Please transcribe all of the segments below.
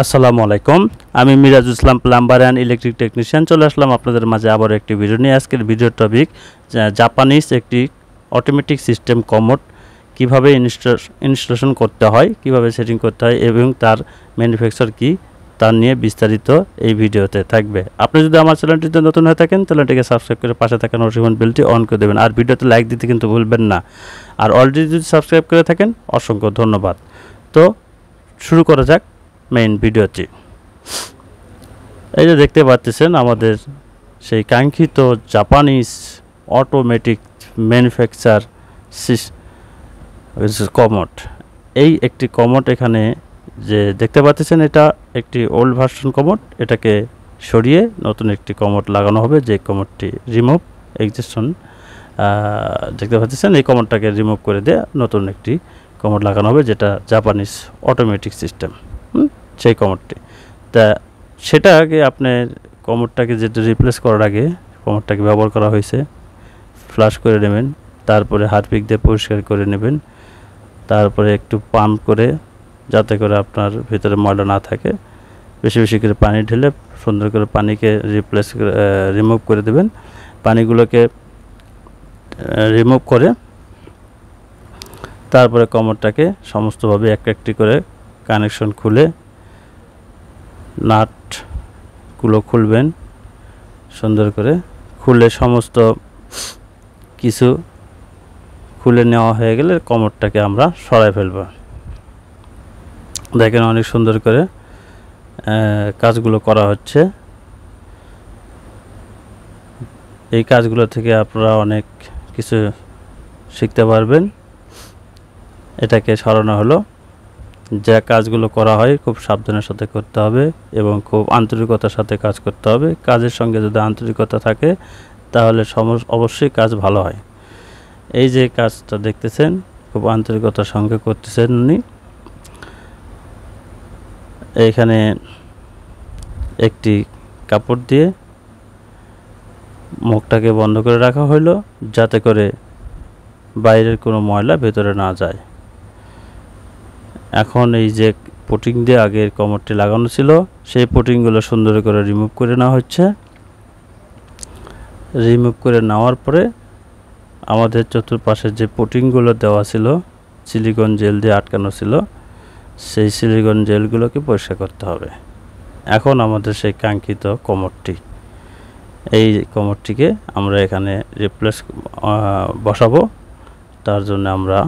আসসালামু আলাইকুম। আমি মিরাজুল ইসলাম প্লাম্বার অ্যান্ড ইলেকট্রিক টেকনিশিয়ান চলে আসলাম আপনাদের মাঝে আবার একটি ভিডিও নিয়ে। আজকের ভিডিওর টপিক জাপানিজ একটি অটোমেটিক সিস্টেম কমোড কিভাবে ইনস্টলেশন করতে হয়, কিভাবে সেটিং করতে হয় এবং তার ম্যানুফ্যাকচার কি তা নিয়ে বিস্তারিত এই ভিডিওতে থাকবে। আপনি যদি আমার চ্যানেলটিতে নতুন হয়ে থাকেন চ্যানেলটিকে সাবস্ক্রাইব করে পাশে থাকা নোটিফিকেশন বেলটি অন করে দেবেন, আর ভিডিওতে লাইক দিতে কিন্তু ভুলবেন না। আর অলরেডি যদি সাবস্ক্রাইব করে থাকেন অসংখ্য ধন্যবাদ। তো শুরু করা যাক মেইন ভিডিওটি। এই যে দেখতে পাচ্ছেন আমাদের সেই কাঙ্ক্ষিত জাপানিজ অটোমেটিক ম্যানুফ্যাকচার কমোড। এই একটি কমোড এখানে যে দেখতে পাচ্ছেন এটা একটি ওল্ড ভার্সন কমোড, এটাকে সরিয়ে নতুন একটি কমোড লাগানো হবে। যে কমোডটি রিমুভ এক্সিস্টন দেখতে পাচ্ছেন, এই কমোডটাকে রিমুভ করে দিয়ে নতুন একটি কমোড লাগানো হবে, যেটা জাপানিজ অটোমেটিক সিস্টেম সেই কমোডটি। তা সেটা আগে আপনার কমোডটাকে যেটা রিপ্লেস করার আগে কমোডটাকে ব্যবহার করা হয়েছে ফ্লাশ করে নেবেন, তারপরে হারপিক দিয়ে পরিষ্কার করে নেবেন, তারপরে একটু পাম্প করে যাতে করে আপনার ভিতরে ময়লা না থাকে বেশি বেশি করে পানি ঢেলে সুন্দর করে পানিকে রিমুভ করে দেবেন। পানিগুলোকে রিমুভ করে তারপরে কমোডটাকে সমস্তভাবে একটি করে কানেকশন খুলে নাটগুলো খুলবেন সুন্দর করে। খুলে সমস্ত কিছু খুলে নেওয়া হয়ে গেলে কমোডটাকে আমরা সরাই ফেলব। দেখেন অনেক সুন্দর করে কাজগুলো করা হচ্ছে। এই কাজগুলো থেকে আপনারা অনেক কিছু শিখতে পারবেন। এটাকে সরানো হলো। যে কাজগুলো করা হয় খুব সাবধানের সাথে করতে হবে এবং খুব আন্তরিকতার সাথে কাজ করতে হবে। কাজের সঙ্গে যদি আন্তরিকতা থাকে তাহলে অবশ্যই কাজ ভালো হয়। এই যে কাজটা দেখতেছেন খুব আন্তরিকতার সঙ্গে করতেছেন উনি। এইখানে একটি কাপড় দিয়ে মুখটাকে বন্ধ করে রাখা হলো যাতে করে বাইরের কোনো ময়লা ভেতরে না যায়। এখন এই যে পুটিং দিয়ে আগের কমোডটি লাগানো ছিল সেই পুটিংগুলো সুন্দর করে রিমুভ করে নেওয়া হচ্ছে। রিমুভ করে নেওয়ার পরে আমাদের চতুর্পাশে যে পুটিংগুলো দেওয়া ছিল সিলিকন জেল দিয়ে আটকানো ছিল সেই সিলিকন জেলগুলোকে পরিষ্কার করতে হবে। এখন আমাদের সেই কাঙ্ক্ষিত কমোডটি, এই কমোডটিকে আমরা এখানে রিপ্লেস বসাবো। তার জন্য আমরা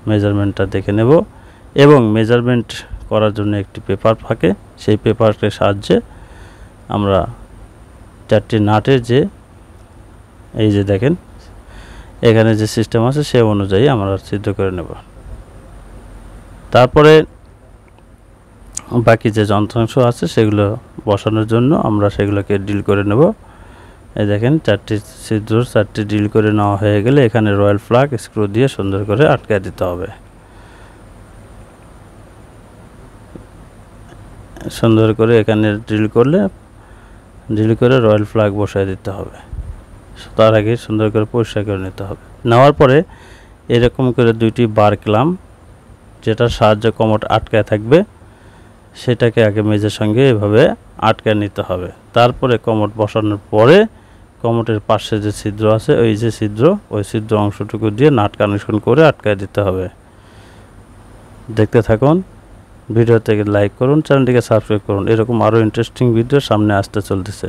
মেজারমেন্টটা দেখে নেব এবং মেজারমেন্ট করার জন্য একটি পেপার থাকে, সেই পেপারের সাহায্যে আমরা চারটি নাটের যে এই যে দেখেন এখানে যে সিস্টেম আছে সে অনুযায়ী আমরা ছিদ্র করে নেব। তারপরে বাকি যে যন্ত্রাংশ আছে সেগুলো বসানোর জন্য আমরা সেগুলোকে ড্রিল করে নেব। এই দেখেন চারটি ড্রিল করে নেওয়া হয়ে গেলে এখানে রয়্যাল প্লাগ স্ক্রু দিয়ে সুন্দর করে আটকায় দিতে হবে। সুন্দর করে এখানে ড্রিল করে রয়্যাল প্লাগ বসায় দিতে হবে। তার আগে সুন্দর করে পরিষ্কার করে নিতে হবে। নেওয়ার পরে এরকম করে দুইটি বার ক্লাম্প যেটার সাহায্যে কমোড আটকায় থাকবে সেটাকে আগে মেজের সঙ্গে এভাবে আটকায় নিতে হবে। তারপরে কমোড বসানোর পরে কমোডের পাশে যে ছিদ্র আছে ওই ছিদ্র অংশটুকু দিয়ে নাট কানেকশন করে আটকায় দিতে হবে। দেখতে থাকুন, ভিডিও থেকে লাইক করুন, চ্যানেলটিকে সাবস্ক্রাইব করুন। এরকম আরও ইন্টারেস্টিং ভিডিও সামনে আসতে চলতেছে।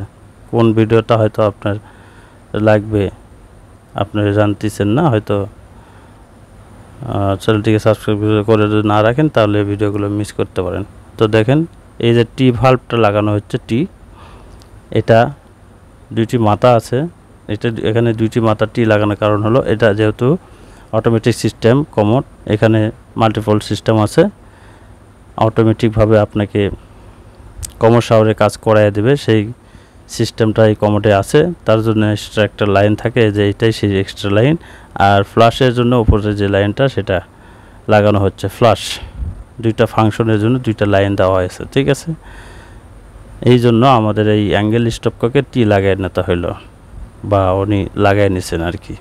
কোন ভিডিওটা হয়তো আপনার লাগবে আপনি জানতেছেন না, হয়তো চ্যানেলটিকে সাবস্ক্রাইব করে যদি না রাখেন তাহলে ভিডিওগুলো মিস করতে পারেন। তো দেখেন এই যে টি ভাল্বটা লাগানো হচ্ছে, এটা দুইটি মাথা আছে। এখানে দুইটি মাথা টি লাগানোর কারণ হলো এটা যেহেতু অটোমেটিক সিস্টেম কমোড, এখানে মাল্টিপল সিস্টেম আছে, অটোমেটিকভাবে আপনাকে কমোড শাওয়ারে কাজ করায় দেবে। সেই সিস্টেমটা এই কমোডে আছে, তার জন্য এক্সট্রা একটা লাইন থাকে যে এটাই সেই এক্সট্রা লাইন। আর ফ্লাশের জন্য উপরে যে লাইনটা সেটা লাগানো হচ্ছে। ফ্লাশ দুইটা ফাংশনের জন্য দুইটা লাইন দেওয়া হয়েছে, ঠিক আছে। এই জন্য আমাদের এই অ্যাঙ্গেল স্টপকে টি লাগাই নিতে হইলো, বা উনি লাগাই নিছেন আর কি।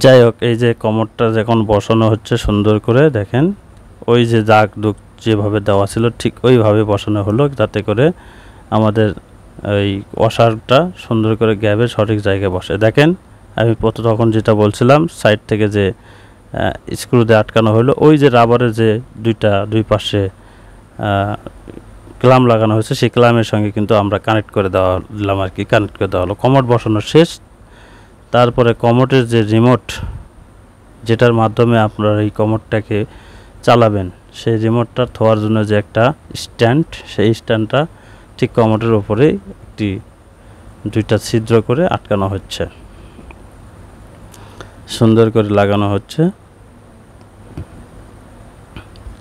যাই হোক, এই যে কমোডটা যখন বসানো হচ্ছে সুন্দর করে দেখেন ওই যে দাগ দুগ যেভাবে দেওয়া ছিল ঠিক ওইভাবে বসানো হলো, যাতে করে আমাদের এই ওয়াশারটা সুন্দর করে গ্যাবের সঠিক জায়গায় বসে। দেখেন আমি তখন যেটা বলছিলাম, সাইড থেকে যে স্ক্রু দিয়ে আটকানো হলো, ওই যে রাবারের যে দুই পাশে ক্লাম লাগানো হয়েছে, সেই ক্লামের সঙ্গে কিন্তু আমরা কানেক্ট করে দিলাম আর কি, কানেক্ট করে দেওয়া হলো। কমোড বসানো শেষ। তারপরে কমোডের যে রিমোট, যেটার মাধ্যমে আপনারা এই কমোডটাকে চালাবেন, সেই রিমোটটা থোয়ার জন্য যে একটা স্ট্যান্ড, সেই স্ট্যান্ডটা ঠিক কমোডের ওপরেই দুইটা ছিদ্র করে আটকানো হচ্ছে, সুন্দর করে লাগানো হচ্ছে।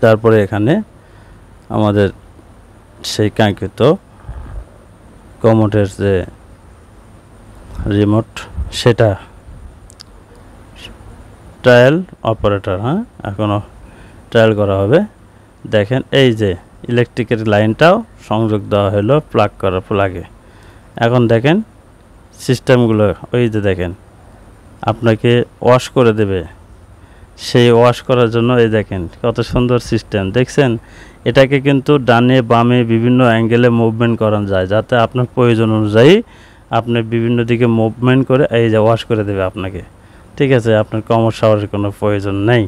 তারপরে এখানে আমাদের সেই কাঙ্ক্ষিত কমোডের যে রিমোট, সেটা ট্রায়াল অপারেটর, এখনও ট্রায়াল করা হবে। দেখেন এই যে ইলেকট্রিকের লাইনটাও সংযোগ দেওয়া হলো প্লাগে। এখন দেখেন সিস্টেমগুলো, ওই যে দেখেন আপনাকে ওয়াশ করে দেবে, সেই ওয়াশ করার জন্য এই দেখেন কত সুন্দর সিস্টেম দেখছেন। এটাকে কিন্তু ডানে বামে বিভিন্ন অ্যাঙ্গেলে মুভমেন্ট করানো যায়, যাতে আপনার প্রয়োজন অনুযায়ী আপনি বিভিন্ন দিকে মুভমেন্ট করে এই যে ওয়াশ করে দেবে আপনাকে। ঠিক আছে, আপনার কমোড শাওয়ারের কোনো প্রয়োজন নেই।